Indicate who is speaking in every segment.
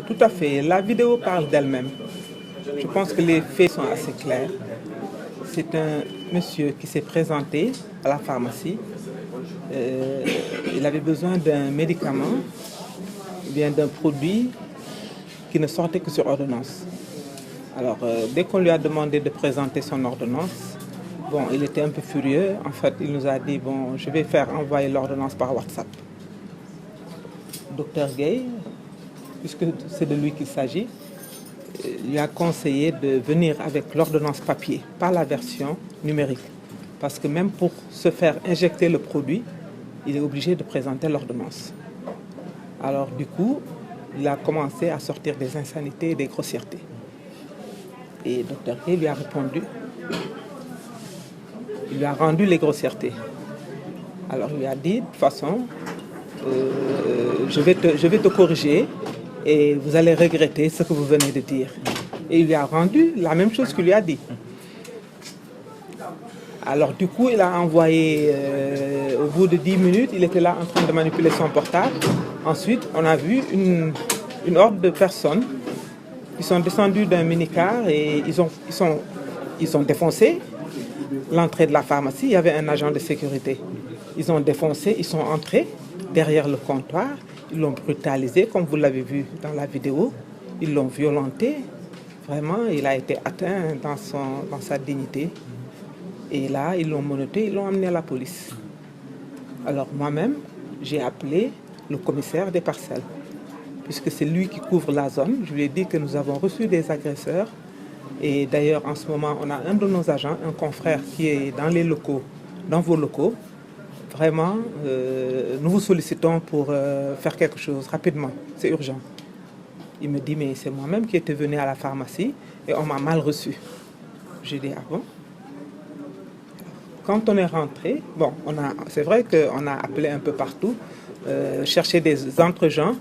Speaker 1: Tout à fait. La vidéo parle d'elle-même. Je pense que les faits sont assez clairs. C'est un monsieur qui s'est présenté à la pharmacie. Il avait besoin d'un médicament, bien d'un produit qui ne sortait que sur ordonnance. Alors, dès qu'on lui a demandé de présenter son ordonnance, bon, il était un peu furieux. En fait, il nous a dit, bon, je vais faire envoyer l'ordonnance par WhatsApp. Docteur Gay, puisque c'est de lui qu'il s'agit, lui a conseillé de venir avec l'ordonnance papier, pas la version numérique. Parce que même pour se faire injecter le produit, il est obligé de présenter l'ordonnance. Alors du coup, il a commencé à sortir des insanités et des grossièretés. Et Dr Gay lui a répondu. Il lui a rendu les grossièretés. Alors il lui a dit, de toute façon, je vais te corriger et vous allez regretter ce que vous venez de dire. Et il lui a rendu la même chose qu'il lui a dit. Alors du coup, il a envoyé, au bout de 10 minutes, il était là en train de manipuler son portable. Ensuite, on a vu une horde de personnes qui sont descendues d'un minicar et ils ont défoncé l'entrée de la pharmacie. Il y avait un agent de sécurité. Ils ont défoncé, ils sont entrés derrière le comptoir. Ils l'ont brutalisé, comme vous l'avez vu dans la vidéo. Ils l'ont violenté. Vraiment, il a été atteint dans sa dignité. Et là, ils l'ont menotté, ils l'ont amené à la police. Alors moi-même, j'ai appelé le commissaire des parcelles, puisque c'est lui qui couvre la zone. Je lui ai dit que nous avons reçu des agresseurs. Et d'ailleurs, en ce moment, on a un de nos agents, un confrère qui est dans les locaux, dans vos locaux. Vraiment, nous vous sollicitons pour faire quelque chose rapidement. C'est urgent. Il me dit, mais c'est moi-même qui étais venu à la pharmacie et on m'a mal reçu. J'ai dit, ah bon? Quand on est rentré, bon, c'est vrai qu'on a appelé un peu partout, chercher des entre-gens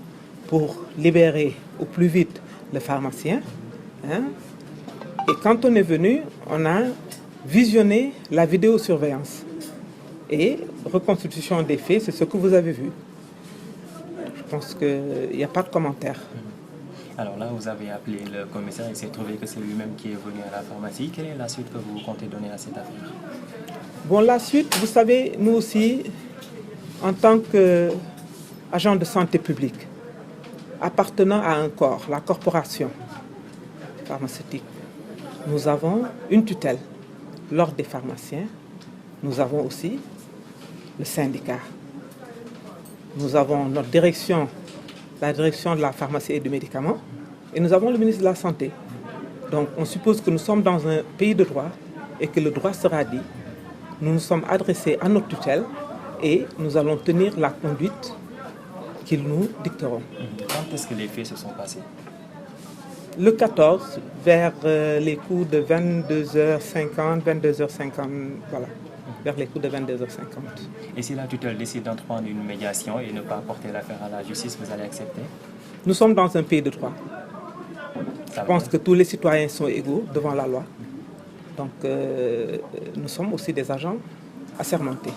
Speaker 1: pour libérer au plus vite le pharmacien. Hein? Et quand on est venu, on a visionné la vidéosurveillance. Et reconstitution des faits, c'est ce que vous avez vu. Je pense qu'il n'y a pas de commentaire.
Speaker 2: Alors là, vous avez appelé le commissaire, il s'est trouvé que c'est lui-même qui est venu à la pharmacie. Quelle est la suite que vous comptez donner à cette affaire?
Speaker 1: Bon, la suite, vous savez, nous aussi, en tant qu'agents de santé publique, appartenant à un corps, la corporation pharmaceutique, nous avons une tutelle. L'ordre des pharmaciens, nous avons aussi le syndicat. Nous avons notre direction, la direction de la pharmacie et du médicament, et nous avons le ministre de la Santé. Donc on suppose que nous sommes dans un pays de droit et que le droit sera dit. Nous nous sommes adressés à notre tutelle et nous allons tenir la conduite qu'ils nous dicteront.
Speaker 2: Quand est-ce que les faits se sont passés?
Speaker 1: Le 14, vers les coups de 22h50, 22h50, voilà, vers les coups de 22h50.
Speaker 2: Et si la tutelle décide d'entreprendre une médiation et ne pas porter l'affaire à la justice, vous allez accepter?
Speaker 1: Nous sommes dans un pays de droit. Je pense que tous les citoyens sont égaux devant la loi. Donc nous sommes aussi des agents assermentés.